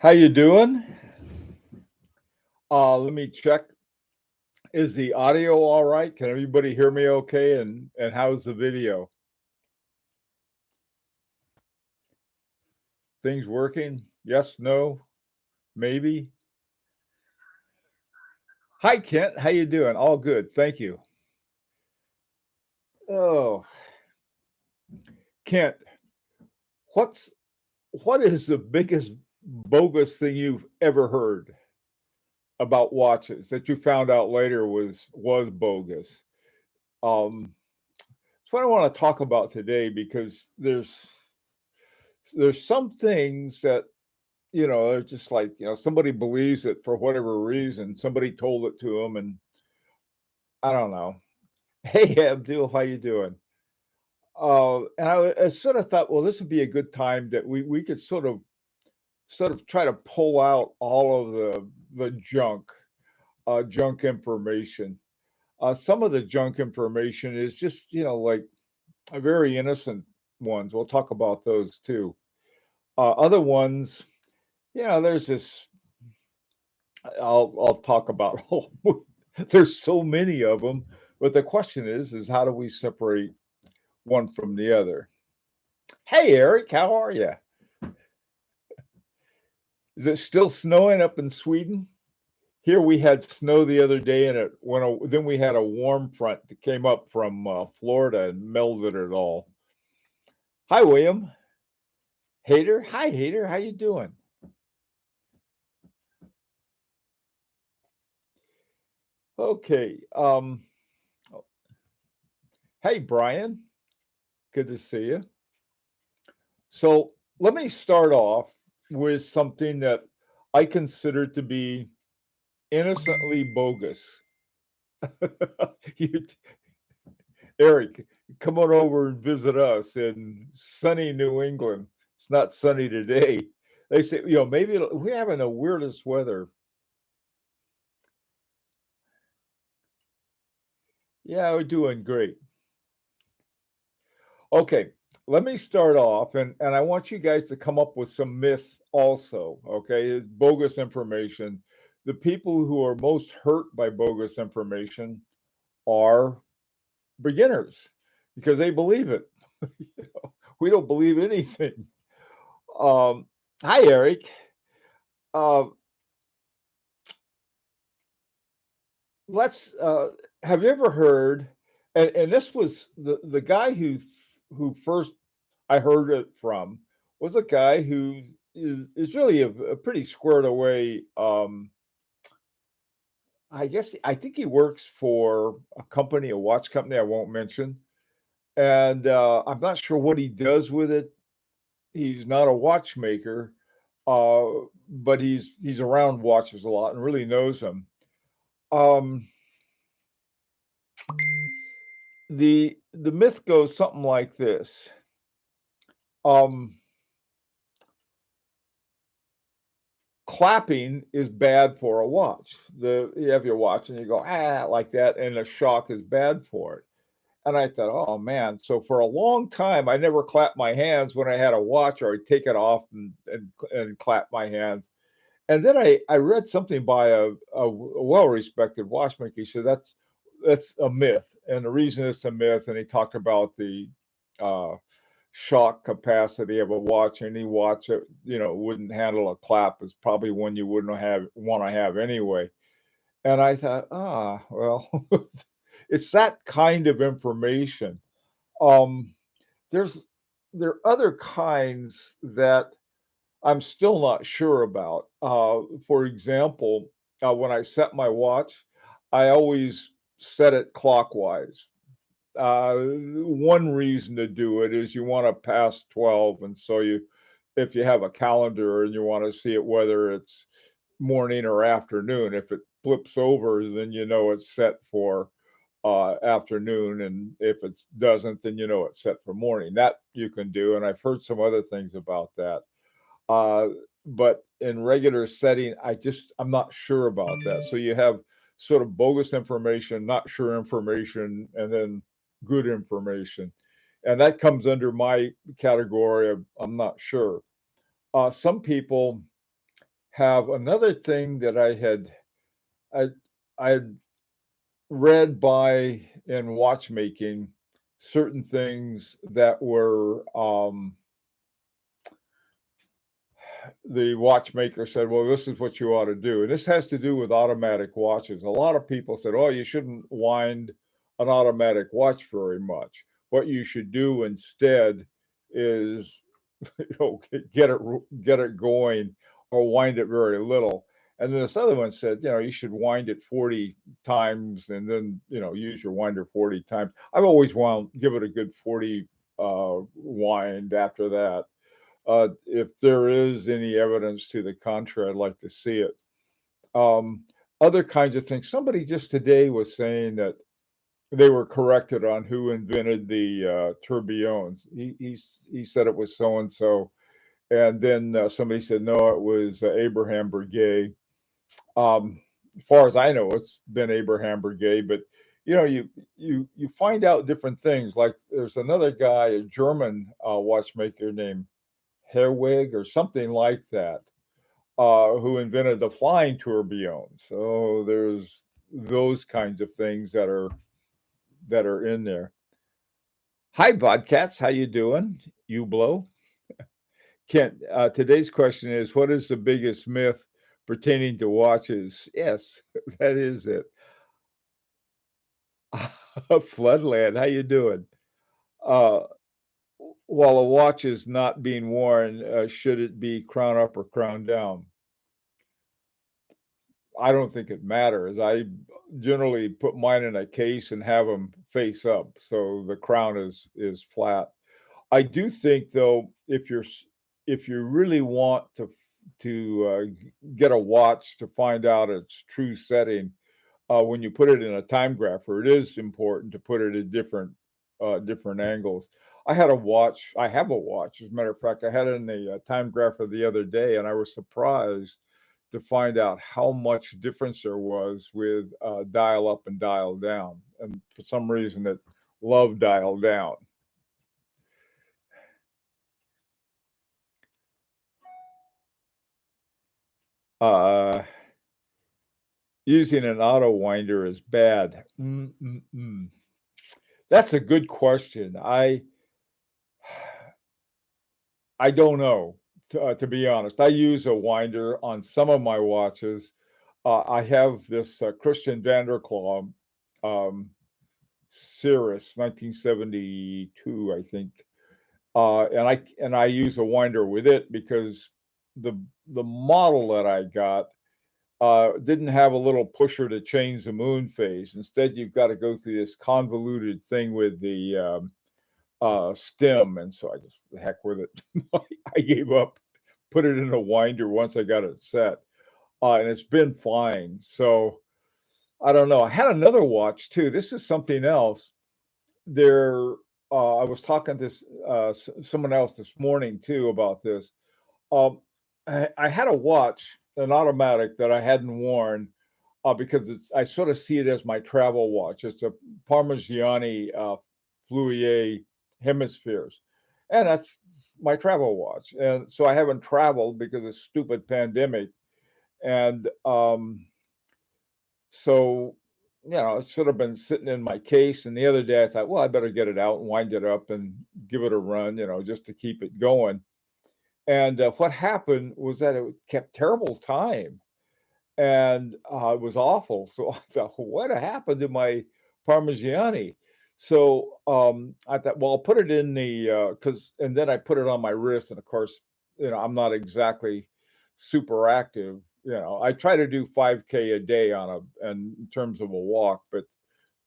How you doing? Let me check. Is the audio all right? Can everybody hear me okay? And how's the video? Things working? Yes, no, maybe. Hi Kent, how you doing? All good, thank you. Oh, Kent, what's what is the biggest bogus thing you've ever heard about watches that you found out later was bogus? That's what I want to talk about today because there's some things that it's just like somebody believes it for whatever reason. Somebody told it to them, and I don't know. Hey, Abdul, how you doing? And I sort of thought, well, this would be a good time that we could sort of try to pull out all of the junk information. Some of the junk information is just like a very innocent ones. We'll talk about those too. Other ones, there's this. I'll talk about. There's so many of them, but the question is how do we separate one from the other? Hey, Eric, how are you? Is it still snowing up in Sweden? Here we had snow the other day, and then we had a warm front that came up from Florida and melted it all. Hi, William. Hater, hi, Hater. How you doing? Okay. Hey, Brian. Good to see you. So let me start off with something that I consider to be innocently bogus. You, Eric, come on over and visit us in sunny New England. It's not sunny today. They say, maybe we're having the weirdest weather. Yeah, we're doing great. Okay, let me start off, and I want you guys to come up with some myth also. Okay, it's bogus information. The people who are most hurt by bogus information are beginners because they believe it. We don't believe anything. Um, Hi, Eric. Uh, let's. Have you ever heard? And this was the guy who first I heard it from was a guy who is really a pretty squared away. I think he works for a company, a watch company I won't mention, and I'm not sure what he does with it. He's not a watchmaker, uh, but he's around watches a lot and really knows them. Um, the myth goes something like this. Um, Clapping is bad for a watch. You have your watch and you go like that, and a shock is bad for it. And I thought, oh man. So for a long time, I never clapped my hands when I had a watch, or I'd take it off and clap my hands. And then I read something by a well-respected watchmaker. He said that's a myth, and the reason it's a myth, and he talked about the uh, shock capacity of a watch. Any watch that wouldn't handle a clap is probably one you wouldn't have want to have anyway. And I thought, well, it's that kind of information. Um, there's there are other kinds that I'm still not sure about. For example, when I set my watch, I always set it clockwise. One reason to do it is you want to pass 12, and so if you have a calendar and you want to see it whether it's morning or afternoon, if it flips over, then it's set for afternoon, and if it doesn't, then it's set for morning. That you can do, and I've heard some other things about that. Uh, but in regular setting, I'm not sure about that. So you have sort of bogus information, not sure information, and then good information. And that comes under my category of I'm not sure. Some people have another thing that I I read by in watchmaking certain things that were the watchmaker said, well, this is what you ought to do. And this has to do with automatic watches. A lot of people said, oh, you shouldn't wind an automatic watch very much. What you should do instead is get it going or wind it very little. And then this other one said, you should wind it 40 times and then, use your winder 40 times. I've always wound, give it a good 40 wind after that. If there is any evidence to the contrary, I'd like to see it. Um, Other kinds of things. Somebody just today was saying that they were corrected on who invented the tourbillons. He said it was so and so, and then somebody said no, it was Abraham Breguet. As far as I know, it's been Abraham Breguet, but you find out different things. Like there's another guy, a German watchmaker named Herwig or something like that, who invented the flying tourbillon. So there's those kinds of things that are in there. Hi, Vodcats. How you doing? You blow. Kent, today's question is, what is the biggest myth pertaining to watches? Yes, that is it. Floodland, how you doing? Uh, while a watch is not being worn, should it be crown up or crown down? I don't think it matters. I generally put mine in a case and have them face up, so the crown is flat. I do think though, if you really want to get a watch to find out its true setting, when you put it in a time grapher, it is important to put it at different angles. I have a watch. As a matter of fact, I had it in a time grapher the other day, and I was surprised to find out how much difference there was with dial up and dial down. And for some reason, it loved dial down. Uh, Using an auto winder is bad. That's a good question. I don't know, to be honest. I use a winder on some of my watches. I have this Christian Vanderklaw um, Cirrus, 1972, I think, and I use a winder with it because the the model that I got didn't have a little pusher to change the moon phase. Instead, you've got to go through this convoluted thing with the stem, and so I just the heck with it. I gave up, put it in a winder once I got it set, and it's been fine. So I don't know. I had another watch too. This is something else. There, I was talking to someone else this morning too about this. Um, I had a watch, an automatic that I hadn't worn because I sort of see it as my travel watch. It's a Parmigiani Fluier Hemispheres, and that's my travel watch. And so I haven't traveled because of stupid pandemic. And so it's sort of been sitting in my case. And the other day I thought, well, I better get it out and wind it up and give it a run, just to keep it going. And what happened was that it kept terrible time, and it was awful. So I thought, what happened to my Parmigiani? So I thought, well, I'll put it in the and then I put it on my wrist, and of course, I'm not exactly super active. I try to do 5K a day in terms of a walk, but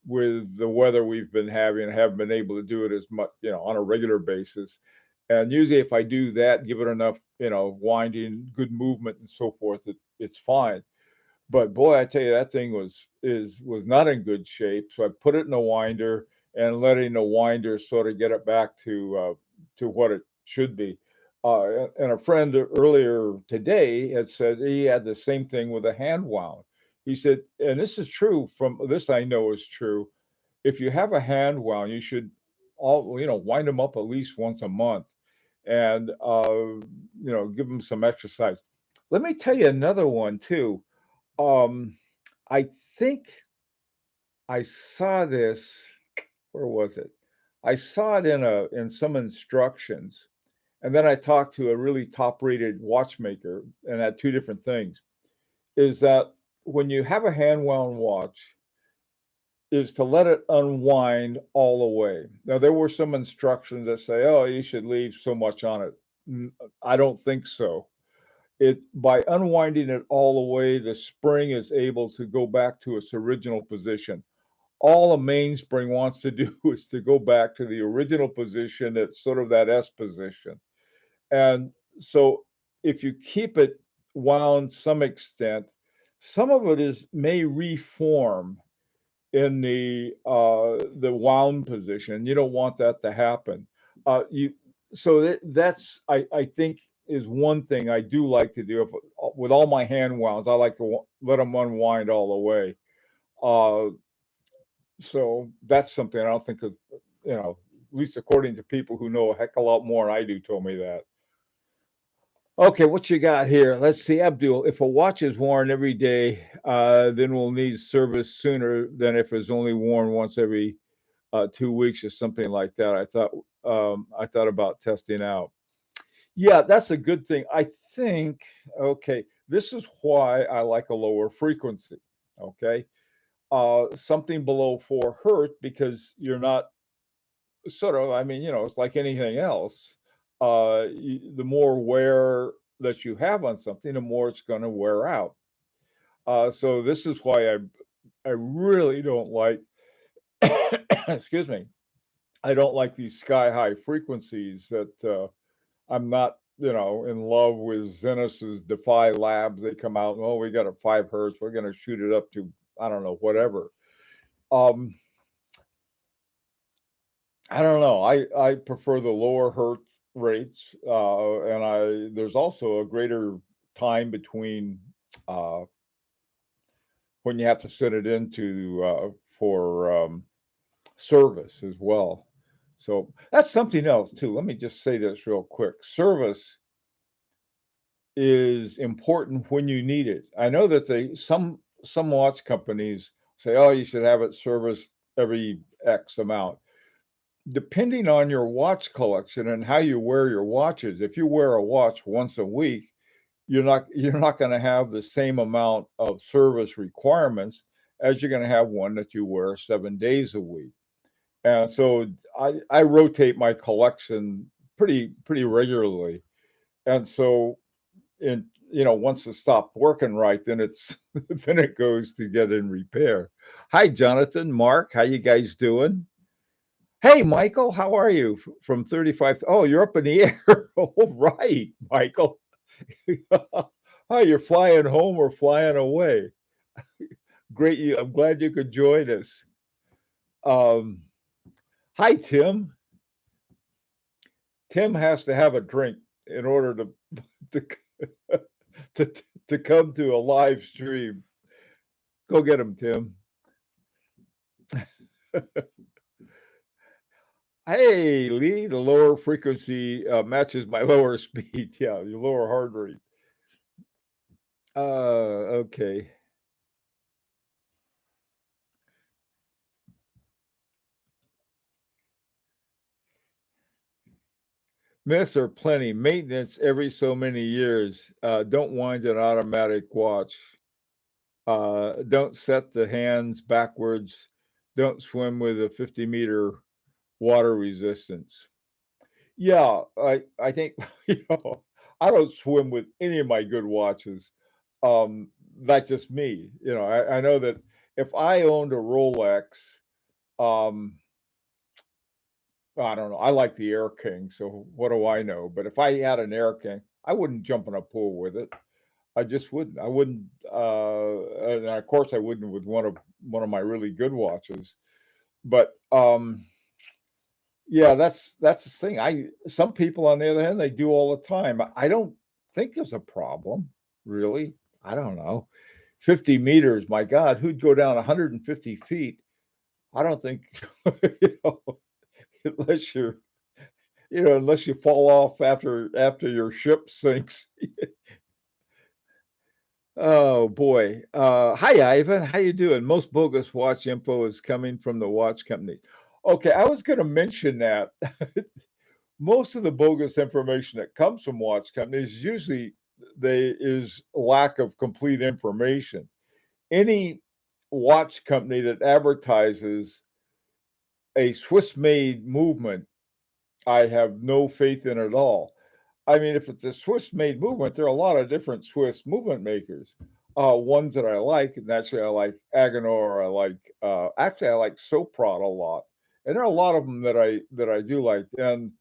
with the weather we've been having, I haven't been able to do it as much, on a regular basis. And usually, if I do that, give it enough, winding, good movement, and so forth, it's fine. But boy, I tell you, that thing was not in good shape. So I put it in a winder and letting the winder sort of get it back to what it should be. And a friend earlier today had said he had the same thing with a hand wound. He said, and this is true. From this, I know is true. If you have a hand wound, you should wind them up at least once a month, and give them some exercise. Let me tell you another one too. Um, I think I saw this. Where was it? I saw it in some instructions, and then I talked to a really top-rated watchmaker, and had two different things. Is that when you have a hand-wound watch, is to let it unwind all the way. Now, there were some instructions that say, "Oh, you should leave so much on it." I don't think so. It by unwinding it all the way, the spring is able to go back to its original position. All a mainspring wants to do is to go back to the original position. It's sort of that S position. And so if you keep it wound some extent, some of it is may reform in the wound position. You don't want that to happen. You so that's I think is one thing I do like to do with all my hand wounds. I like to let them unwind all the way. Uh, so that's something I don't think of, at least according to people who know a heck of a lot more than I do, told me that. Okay, what you got here? Let's see, Abdul. If a watch is worn every day, then we'll need service sooner than if it's only worn once every 2 weeks or something like that. I thought about testing out. Yeah, that's a good thing. I think. Okay, this is why I like a lower frequency. Okay, something below 4 hertz because you're not sort of. I mean, it's like anything else. The more wear that you have on something, the more it's going to wear out. So this is why I really don't like. Excuse me. I don't like these sky high frequencies that I'm not, in love with Zenus's Defy Labs. They come out, oh, we got a 5 hertz. We're going to shoot it up to, I don't know, whatever. Um, I don't know. I prefer the lower hertz rates, and there's also a greater time between uh, when you have to send it into for service as well. So that's something else too. Let me just say this real quick. Service is important when you need it. I know that some watch companies say, "Oh, you should have it serviced every X amount." Depending on your watch collection and how you wear your watches, if you wear a watch once a week, you're not going to have the same amount of service requirements as you're going to have one that you wear 7 days a week. And so I rotate my collection pretty regularly. And so once it stopped working right, then it's then it goes to get in repair. Hi, Jonathan, Mark, how you guys doing? Hey, Michael, how are you? From 35. Oh, you're up in the air. All right, Michael. Oh, you're flying home or flying away. Great. I'm glad you could join us. Um, Hi, Tim. Tim has to have a drink in order to to to come to a live stream. Go get him, Tim. Hey, Lee, the lower frequency matches my lower speed. Yeah, your lower heart rate. Okay. Myths are plenty. Maintenance every so many years. Don't wind an automatic watch. Don't set the hands backwards. Don't swim with a 50-meter water resistance. Yeah, I think I don't swim with any of my good watches. That's just me. I know that if I owned a Rolex, um, I don't know. I like the Air King, so what do I know? But if I had an Air King, I wouldn't jump in a pool with it. I just wouldn't. I wouldn't. And of course, I wouldn't with one of my really good watches. But yeah, that's the thing. Some people on the other hand, they do all the time. I don't think there's a problem, really. I don't know. 50 meters, my God, who'd go down 150 feet? I don't think, you know, unless unless you fall off after your ship sinks. Oh boy. Hi Ivan, how you doing? Most bogus watch info is coming from the watch companies. Okay, I was going to mention that most of the bogus information that comes from watch companies usually they is lack of complete information. Any watch company that advertises a Swiss-made movement, I have no faith in at all. I mean, if it's a Swiss-made movement, there are a lot of different Swiss movement makers. Ones that I like, and actually I like Agenor, I like actually I like Soprod a lot. And there are a lot of them that I do like. And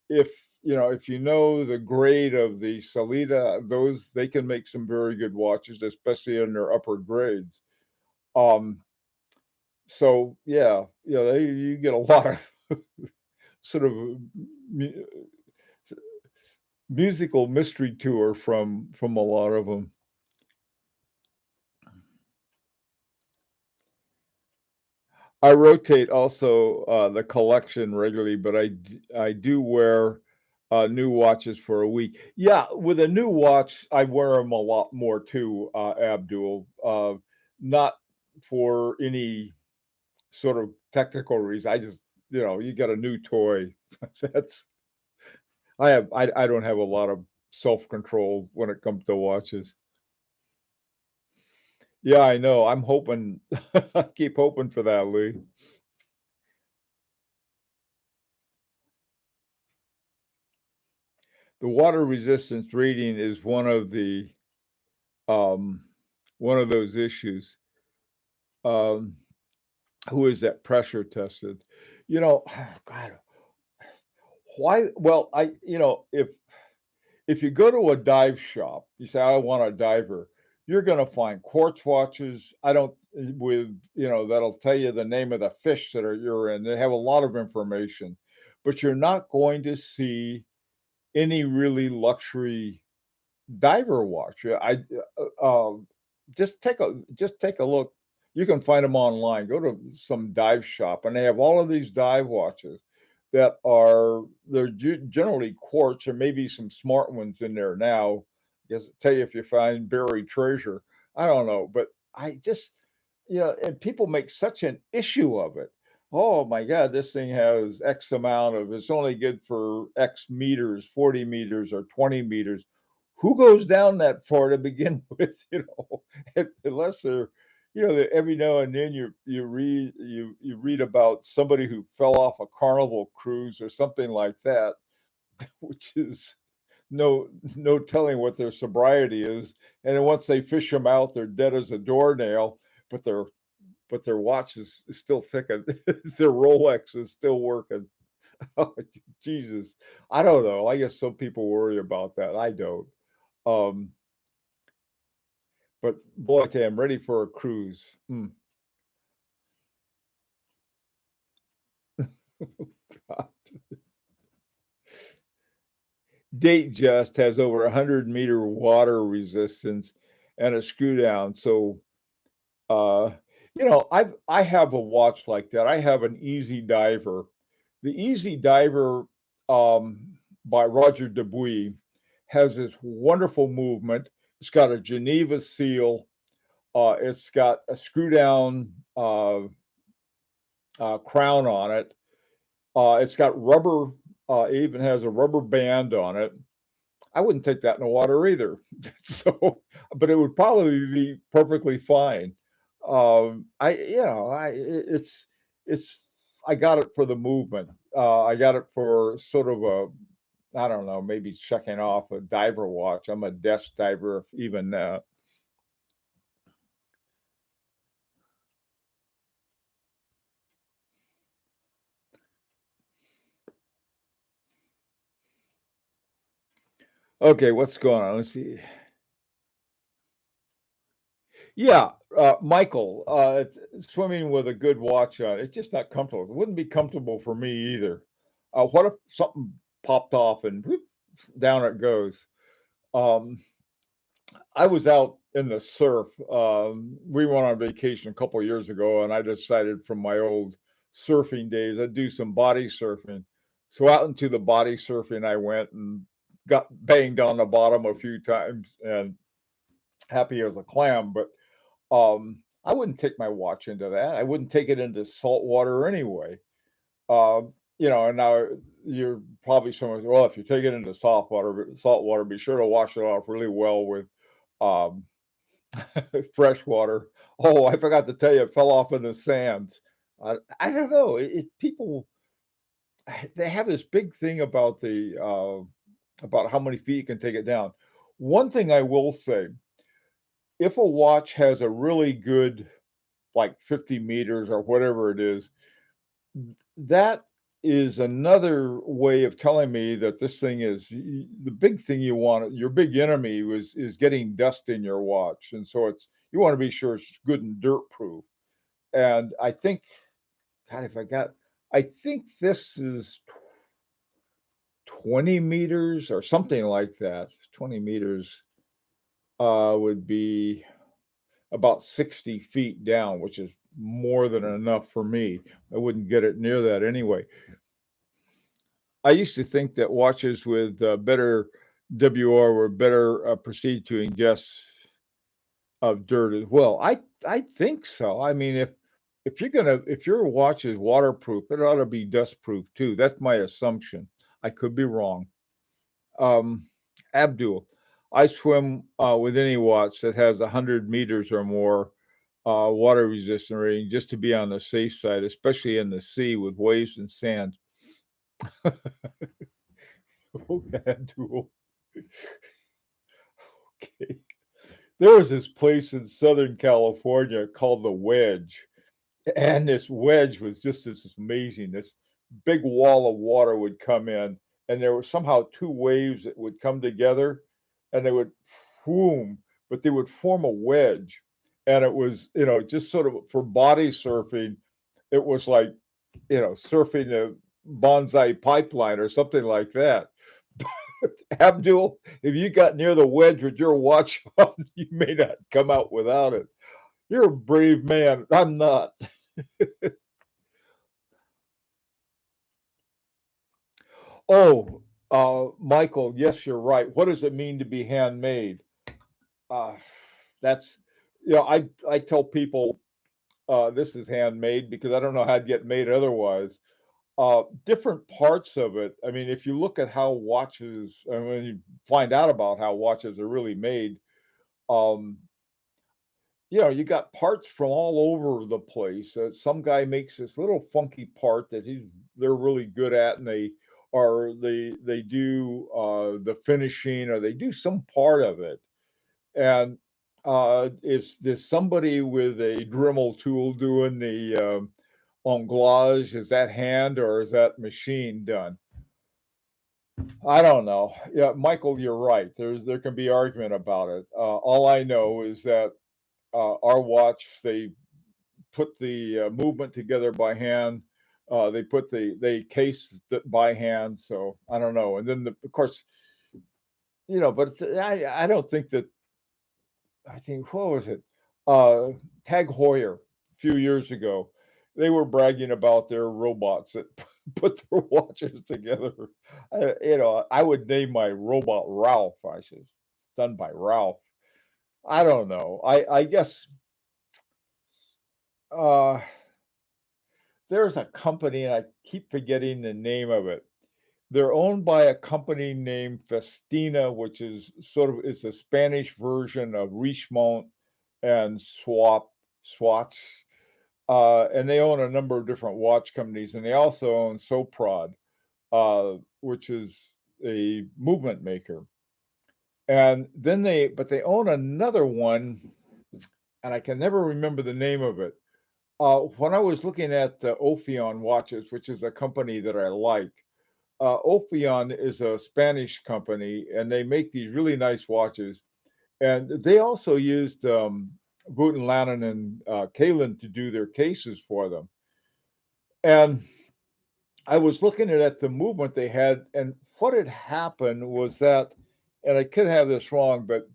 if if you know the grade of the Salida, those they can make some very good watches, especially in their upper grades. Um, so yeah, you get a lot of sort of mu- musical mystery tour from a lot of them. I rotate also the collection regularly, but I do wear new watches for a week. Yeah, with a new watch, I wear them a lot more too, Abdul. Not for any sort of technical reason. I just you got a new toy. That's I don't have a lot of self control when it comes to watches. Yeah, I know. I'm hoping. I keep hoping for that, Lee. The water resistance reading is um, one of those issues. Um, who is that pressure tested? God, why? Well, if you go to a dive shop, you say I want a diver. You're going to find quartz watches. I don't with that'll tell you the name of the fish that you're in. They have a lot of information, but you're not going to see any really luxury diver watch. Just take a look. You can find them online. Go to some dive shop, and they have all of these dive watches that are generally quartz, or maybe some smart ones in there now. Just tell you if you find buried treasure. I don't know, but I just and people make such an issue of it. Oh my God, this thing has X amount of, it's only good for X meters, 40 meters or 20 meters. Who goes down that far to begin with? Unless they're, every now and then you read about somebody who fell off a Carnival cruise or something like that, which is no telling what their sobriety is. And then once they fish them out, they're dead as a doornail, but their watch is still ticking. Their Rolex is still working. Oh, Jesus. I don't know. I guess some people worry about that. I don't. Um, but boy, I am ready for a cruise. Mm. Date Just has over 100-meter water resistance and a screw down. So, uh, I have a watch like that. I have an Easy Diver. The Easy Diver by Roger Dubuis has this wonderful movement. It's got a Geneva seal. It's got a screw down crown on it. It's got rubber. It even has a rubber band on it. I wouldn't take that in the water either. So, but it would probably be perfectly fine. It's I got it for the movement. I got it for sort of a, I don't know, maybe checking off a diver watch. I'm a desk diver, even. Okay, what's going on? Let's see. Yeah, Michael, swimming with a good watch on, it's just not comfortable. It wouldn't be comfortable for me either. What if something popped off and whoop, down it goes? Um, I was out in the surf. We went on vacation a couple of years ago, and I decided from my old surfing days, I'd do some body surfing. So out into the body surfing, I went and got banged on the bottom a few times and happy as a clam. But I wouldn't take my watch into that. I wouldn't take it into salt water anyway. And now you're probably someone, well, if you take it into salt water, be sure to wash it off really well with um, fresh water. Oh, I forgot to tell you, it fell off in the sands. I don't know. People they have this big thing about how many feet you can take it down. One thing I will say, if a watch has a really good, like 50 meters or whatever it is, that is another way of telling me that this thing is the big thing you want. Your big enemy is getting dust in your watch, and so you want to be sure it's good and dirt proof. And I think, God, I think this is 20 meters or something like that. 20 meters would be about 60 feet down, which is more than enough for me. I wouldn't get it near that anyway. I used to think that watches with better WR were better perceived to ingest of dirt as well. I think so. I mean, if your watch is waterproof, it ought to be dust proof too. That's my assumption. I could be wrong. Um, Abdul, I swim with any watch that has 100 meters or more water resistant rating just to be on the safe side, especially in the sea with waves and sand. Oh, Abdul. Okay. There was this place in Southern California called the Wedge, and this wedge was just this amazing. This big wall of water would come in, and there were somehow two waves that would come together, and they would boom, but they would form a wedge, and it was just sort of for body surfing. It was like surfing the bonsai pipeline or something like that. Abdul, if you got near the wedge with your watch on, you may not come out without it. You're a brave man. I'm not. Oh, Michael, yes, you're right. What does it mean to be handmade? Uh, that's, I tell people this is handmade because I don't know how to get made otherwise. Different parts of it. I mean, if you look at how watches, and when you find out about how watches are really made, um, you got parts from all over the place. Some guy makes this little funky part that they're really good at, and they do the finishing, or they do some part of it. And if there's somebody with a Dremel tool doing the onglage, is that hand or is that machine done? I don't know. Yeah, Michael, you're right. There can be argument about it. All I know is that our watch, they put the movement together by hand. They case it by hand. So I don't know. And then of course, but I don't think that. I think what was it? Tag Heuer a few years ago. They were bragging about their robots that put their watches together. I would name my robot Ralph. I said, done by Ralph. I don't know. I guess uh, there's a company, and I keep forgetting the name of it. They're owned by a company named Festina, which is it's a Spanish version of Richemont and Swatch. And they own a number of different watch companies, and they also own Soprod, which is a movement maker. And then they own another one, and I can never remember the name of it. When I was looking at Ophion watches, which is a company that I like, Ophion is a Spanish company, and they make these really nice watches. And they also used Wooten Lannon and Kalin to do their cases for them. And I was looking at the movement they had, and what had happened was that, and I could have this wrong, but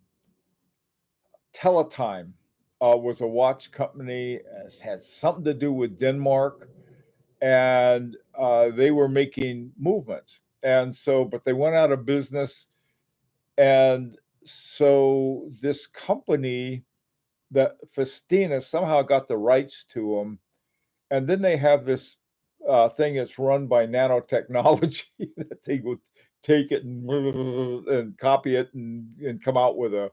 Teletime was a watch company, had something to do with Denmark, and they were making movements. And so, but they went out of business. And So this company that Festina somehow got the rights to them, and then they have this thing that's run by nanotechnology that they would take it and copy it and come out with uh,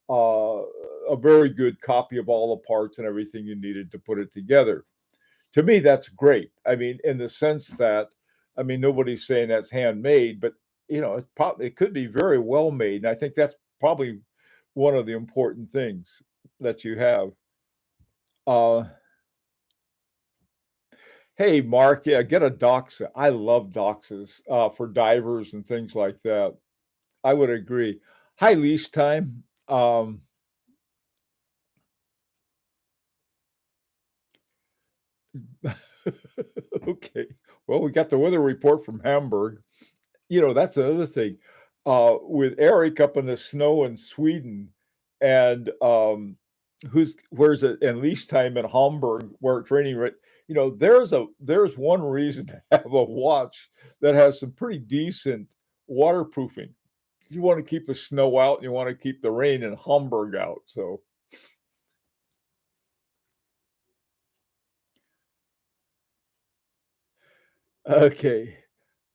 a very good copy of all the parts and everything you needed to put it together. To me, that's great. I mean, in the sense that, I mean, nobody's saying that's handmade, but it's probably it could be very well made, and I think that's probably one of the important things that you have. Uh, Hey, Mark, yeah, get a doxa. I love doxas for divers and things like that. I would agree. Hi, lease time. Okay. Well, we got the weather report from Hamburg. That's another thing. With Eric up in the snow in Sweden, and where's it and lease time in Hamburg where it's raining, right? There's one reason to have a watch that has some pretty decent waterproofing. You want to keep the snow out and you want to keep the rain in Hamburg out. So okay.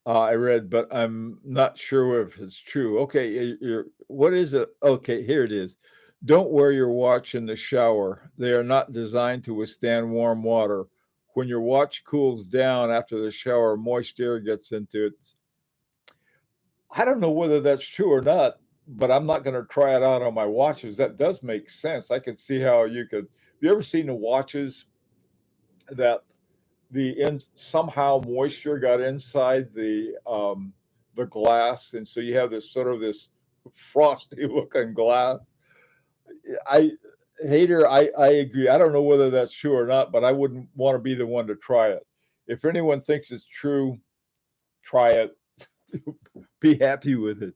I read, but I'm not sure if it's true. Okay, what is it? Okay, here it is. Don't wear your watch in the shower. They are not designed to withstand warm water. When your watch cools down after the shower, moisture gets into it. I don't know whether that's true or not, but I'm not going to try it out on my watches. That does make sense. I could see how you could. Have you ever seen the watches that somehow moisture got inside the glass, and so you have this frosty looking glass. I I agree. I don't know whether that's true or not, but I wouldn't want to be the one to try it. If anyone thinks it's true, try it. Be happy with it.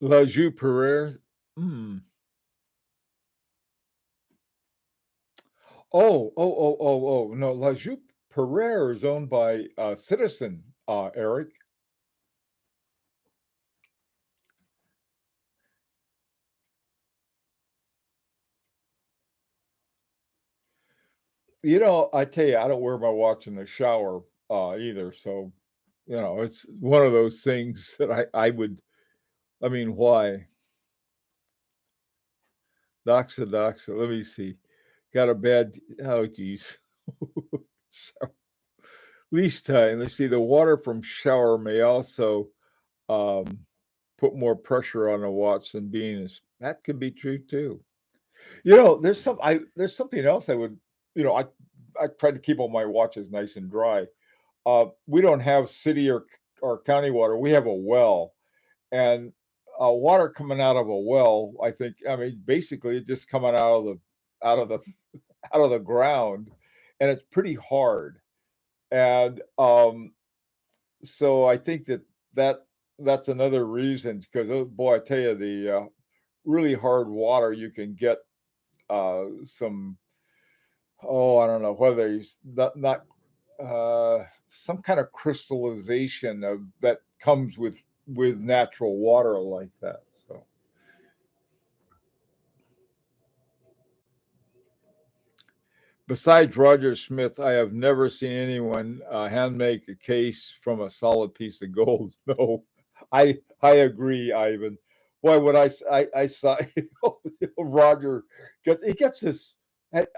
La Jus Pereire. Hmm. Oh. No, La Jus Pereire is owned by Citizen, Eric. I tell you, I don't wear my watch in the shower either. So, it's one of those things that I would, I mean, why? Doxa. Let me see. Got a bad, oh, geez. So, least time. Let's see. The water from shower may also um, put more pressure on the watch than being, that could be true too. There's something else I would, you know, I try to keep all my watches nice and dry. We don't have city or county water. We have a well, and water coming out of a well. I mean, basically, it's just coming out of the out of the ground, and it's pretty hard. And so I think that that's another reason because oh boy, I tell you, the really hard water you can get some I don't know whether he's not some kind of crystallization of that comes with natural water like that. So besides Roger Smith, I have never seen anyone hand make a case from a solid piece of gold. No, I agree, Ivan. Boy, what I saw Roger gets this.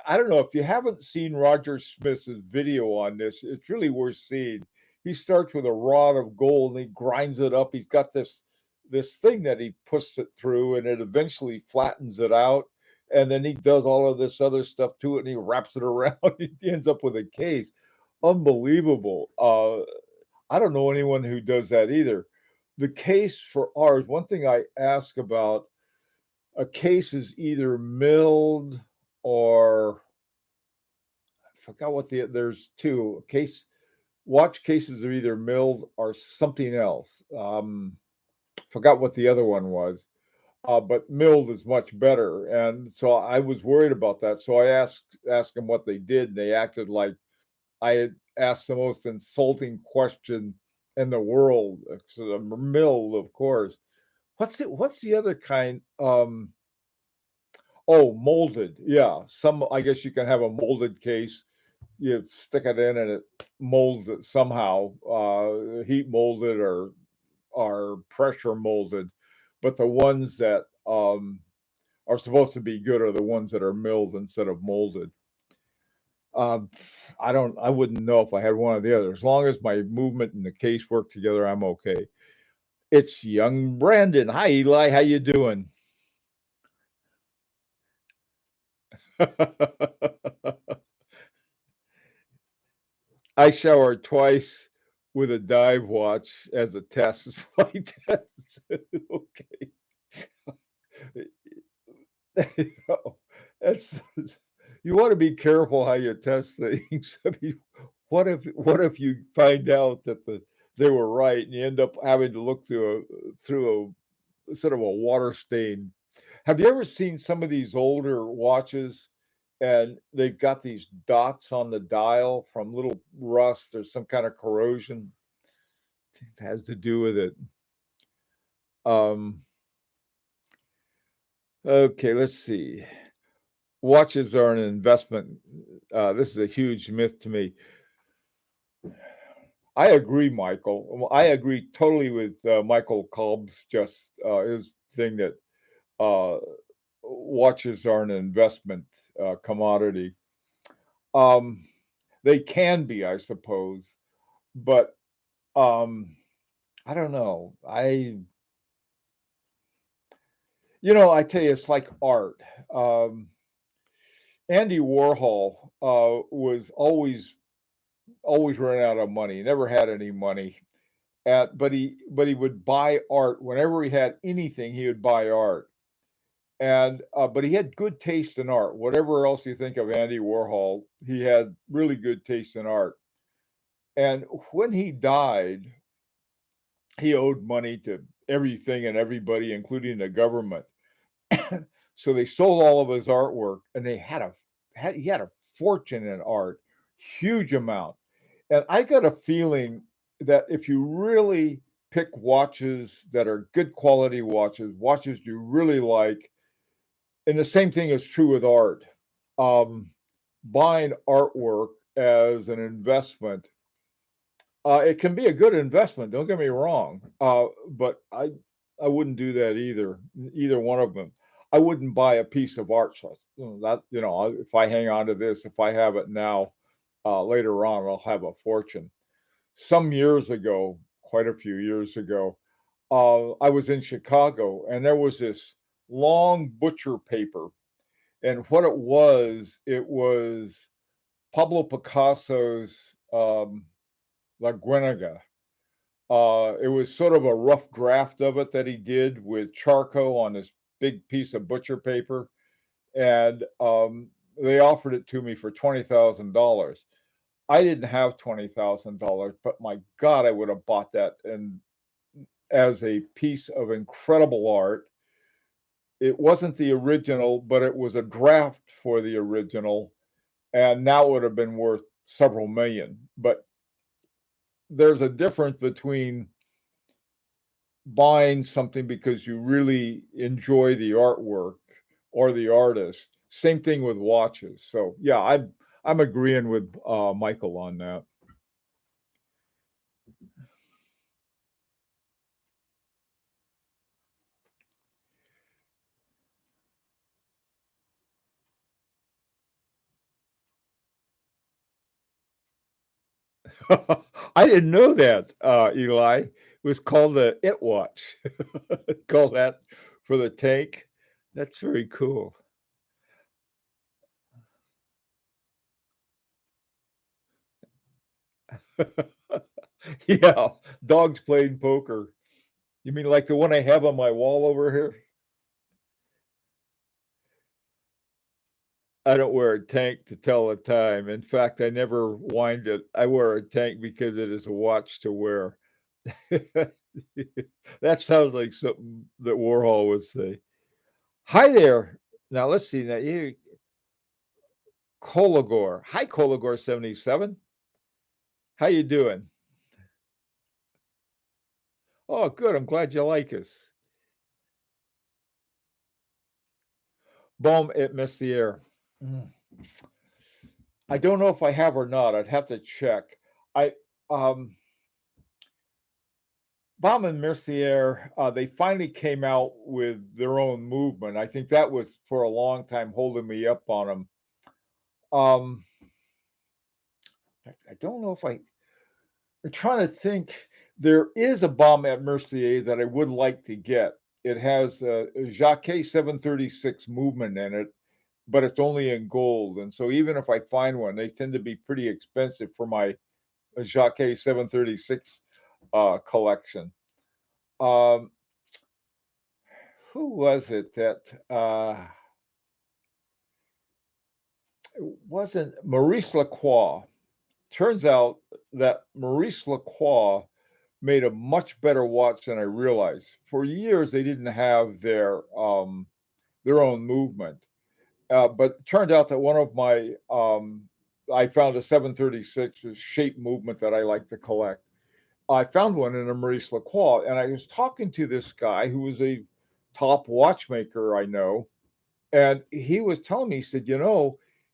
I don't know if you haven't seen Roger Smith's video on this. It's really worth seeing. He starts with a rod of gold and he grinds it up. He's got this thing that he puts it through, and it eventually flattens it out, and then he does all of this other stuff to it and he wraps it around. He ends up with a case. Unbelievable. I don't know anyone who does that either. The case for ours, one thing I ask about, a case is either milled or I forgot what there's two watch cases are either milled or something else. Forgot what the other one was. But milled is much better, and so I was worried about that. So I asked them what they did, and they acted like I had asked the most insulting question in the world. So the milled, of course. What's the other kind? Oh, molded. Yeah, some I guess you can have a molded case. You stick it in and it molds it somehow, heat molded or pressure molded. But the ones that are supposed to be good are the ones that are milled instead of molded. Um, I wouldn't know if I had one or the other. As long as my movement and the case work together, I'm okay. It's young Brandon. Hi, Eli. How you doing? I showered twice with a dive watch as a test flight test. Okay. You know, that's you want to be careful how you test things. I mean, what if you find out that they were right and you end up having to look through a sort of a water stain. Have you ever seen some of these older watches and they've got these dots on the dial from little rust or some kind of corrosion? I think it has to do with it. Um, okay, let's see. Watches are an investment. This is a huge myth to me. I agree, Michael. I agree totally with Michael Kolb's just his thing that uh, watches are an investment commodity. Um, they can be, I suppose, but um, I don't know. I tell you, it's like art. Um, Andy Warhol was always running out of money. Never had any money. But he would buy art whenever he had anything. He would buy art, and but he had good taste in art. Whatever else you think of Andy Warhol, he had really good taste in art. And when he died, he owed money to everything and everybody, including the government. So they sold all of his artwork, and he had a fortune in art, huge amount. And I got a feeling that if you really pick watches that are good quality watches you really like, and the same thing is true with art. Um, Buying artwork as an investment, it can be a good investment. Don't get me wrong, but I wouldn't do that either one of them. I wouldn't buy a piece of art. So if I hang on to this, if I have it now, later on I'll have a fortune. Some years ago, quite a few years ago, I was in Chicago and there was this long butcher paper. And what it was Pablo Picasso's La Guinega. It was sort of a rough draft of it that he did with charcoal on this big piece of butcher paper. And they offered it to me for $20,000. I didn't have $20,000, but my God, I would have bought that and as a piece of incredible art. It wasn't the original, but it was a draft for the original, and now it would have been worth several million. But there's a difference between buying something because you really enjoy the artwork or the artist. Same thing with watches. So yeah, I'm agreeing with Michael on that. I didn't know that, Eli. It was called the It Watch. Call that for the tank. That's very cool. Yeah, dogs playing poker. You mean like the one I have on my wall over here? I don't wear a tank to tell the time. In fact, I never wind it. I wear a tank because it is a watch to wear. That sounds like something that Warhol would say. Hi there. Now let's see. Now you Coligor. Hi, Coligor 77. How you doing? Oh, good. I'm glad you like us. Boom, it missed the air. Mm. I don't know if I have or not. I'd have to check. I um Baum and Mercier, they finally came out with their own movement. I think that was for a long time holding me up on them. Um, I don't know if I'm trying to think. There is a Baum at Mercier that I would like to get. It has a Jacquet 736 movement in it, but it's only in gold. And so even if I find one, they tend to be pretty expensive for my Jacquet 736 collection. Um, who was it that it wasn't Maurice Lacroix? Turns out that Maurice Lacroix made a much better watch than I realized. For years, they didn't have their own movement, but it turned out that one of my I found a 736 shape movement that I like to collect. I found one in a Maurice Lacroix, and I was talking to this guy who was a top watchmaker I know, and he was telling me, he said,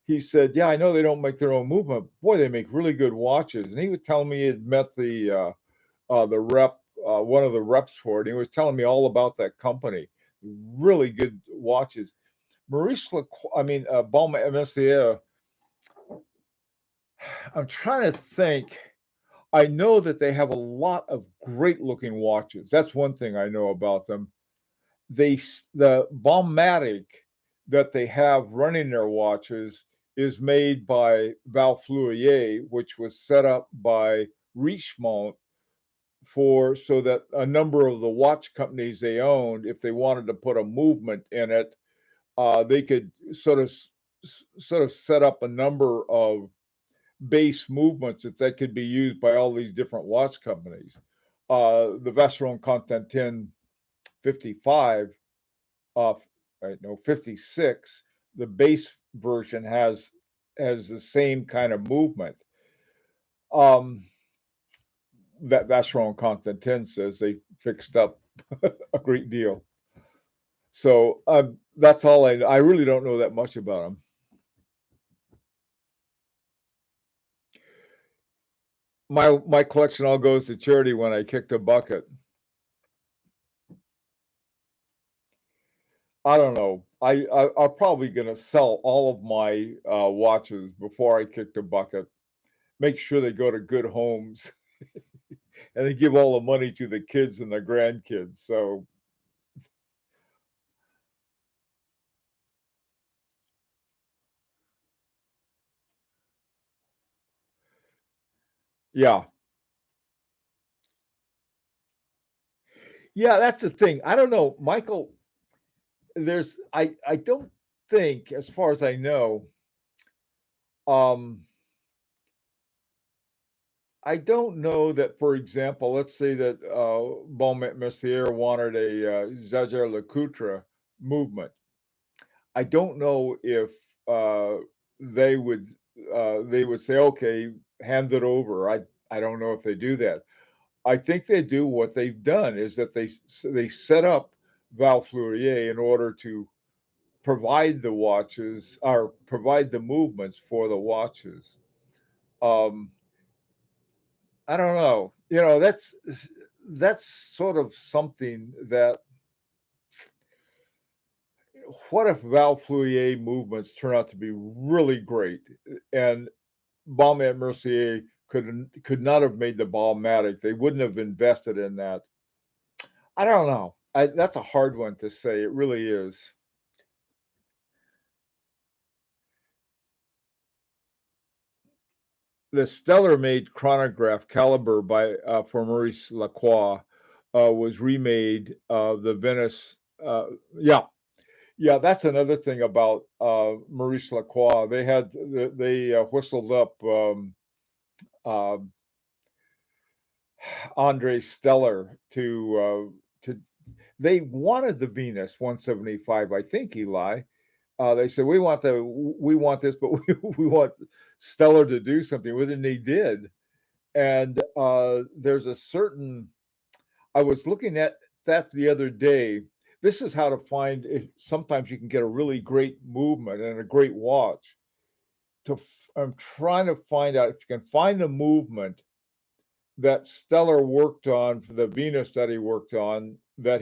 he said, yeah, I know they don't make their own movement. Boy, they make really good watches. And he was telling me he had met the rep, one of the reps for it. And he was telling me all about that company. Really good watches. Maurice Lacroix, Baume Mercier. I'm trying to think. I know that they have a lot of great looking watches. That's one thing I know about them. The Bombmatic that they have running their watches is made by Valflurier, which was set up by Richemont for so that a number of the watch companies they owned, if they wanted to put a movement in it, they could sort of set up a number of base movements that could be used by all these different watch companies. The Vacheron Constantin 55 right, no, 56, the base version has the same kind of movement. That Vacheron Constantin says they fixed up a great deal. So that's all I really don't know that much about them. My collection all goes to charity when I kick the bucket. I don't know. I'm probably gonna sell all of my watches before I kick the bucket. Make sure they go to good homes, and they give all the money to the kids and the grandkids. So yeah, yeah, that's the thing. I don't know, Michael. I don't think, as far as I know, um, I don't know that, for example, let's say that Beaumont Messier wanted a Jaeger-LeCoultre movement. I don't know if they would they would say, okay, hand it over. I don't know if they do that. I think they do what they've done is that they set up Val Fleurier in order to provide the watches or provide the movements for the watches. Um, I don't know. That's sort of something that what if Val Fleurier movements turn out to be really great and Baume Mercier could not have made the Ballmatic. They wouldn't have invested in that. I don't know. That's a hard one to say. It really is. The Stellar-made chronograph caliber by for Maurice Lacroix was remade. The Venice, yeah, yeah. That's another thing about Maurice Lacroix. They whistled up. Um, Andre Stellar to they wanted the Venus 175, I think, Eli. They said we want this, but we want Stellar to do something with it, and they did. And there's a certain I was looking at that the other day. This is how to find if sometimes you can get a really great movement and a great watch. I'm trying to find out if you can find a movement that Stellar worked on for the Venus that he worked on that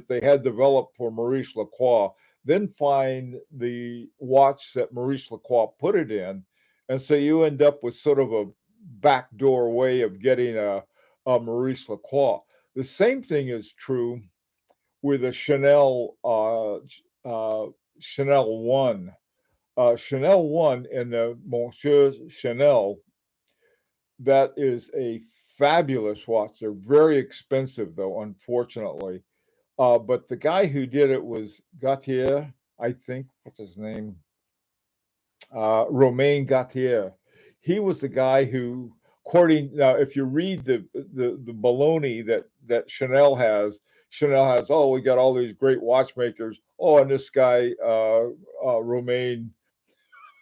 they had developed for Maurice Lacroix, then find the watch that Maurice Lacroix put it in, and so you end up with sort of a backdoor way of getting a Maurice Lacroix. The same thing is true with a Chanel One. Chanel One and the Monsieur Chanel, that is a fabulous watch. They're very expensive, though, unfortunately. But the guy who did it was Gautier, I think. What's his name? Romain Gautier. He was the guy who, according now, if you read the baloney that Chanel has. Oh, we got all these great watchmakers. Oh, and this guy Romain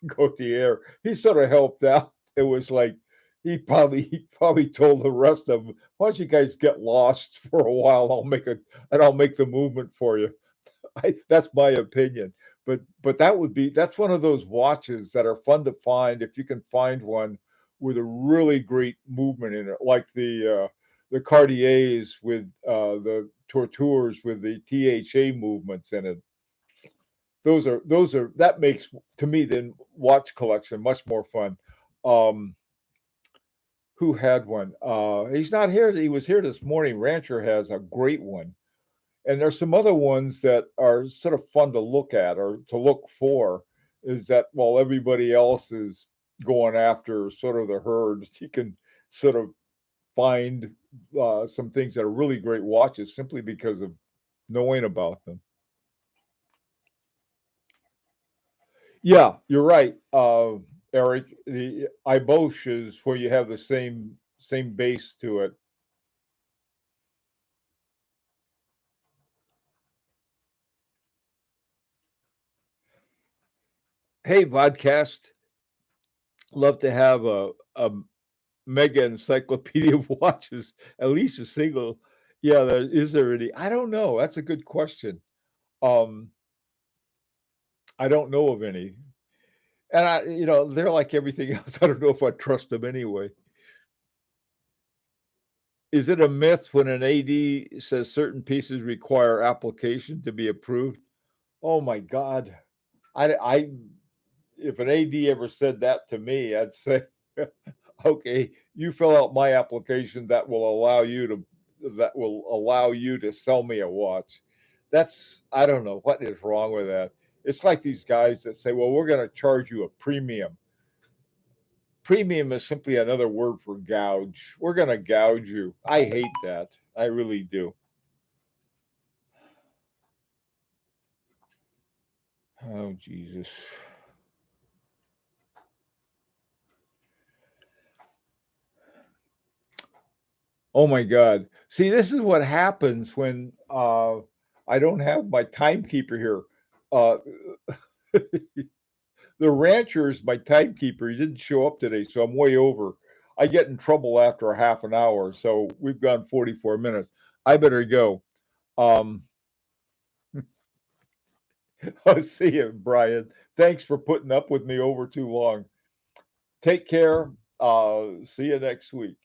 Gautier, he sort of helped out. It was like he probably told the rest of them, "Why don't you guys get lost for a while? I'll make the movement for you." That's my opinion. But that's one of those watches that are fun to find if you can find one with a really great movement in it, like the Cartiers with the Tortures with the THA movements in it. Those are that makes to me the watch collection much more fun. Um, who had one? He's not here. He was here this morning. Rancher has a great one, and there's some other ones that are sort of fun to look at or to look for. Is that while everybody else is going after sort of the herd, you can sort of find some things that are really great watches simply because of knowing about them. Yeah, you're right, Eric. The iBosch is where you have the same base to it. Hey, podcast. Love to have a mega encyclopedia of watches. At least a single. Yeah, is there any? I don't know. That's a good question. Um, I don't know of any, and they're like everything else. I don't know if I trust them anyway. Is it a myth when an AD says certain pieces require application to be approved? Oh my God. I if an AD ever said that to me, I'd say, okay, you fill out my application that will allow you to sell me a watch. That's I don't know what is wrong with that. It's like these guys that say, well, we're going to charge you a premium. Premium is simply another word for gouge. We're going to gouge you. I hate that. I really do. Oh, Jesus. Oh my God. See, this is what happens when I don't have my timekeeper here. Uh, the rancher is my timekeeper. He didn't show up today, so I'm way over. I get in trouble after a half an hour, so we've gone 44 minutes. I better go. Um, I'll see you, Brian. Thanks for putting up with me over too long. Take care. See you next week.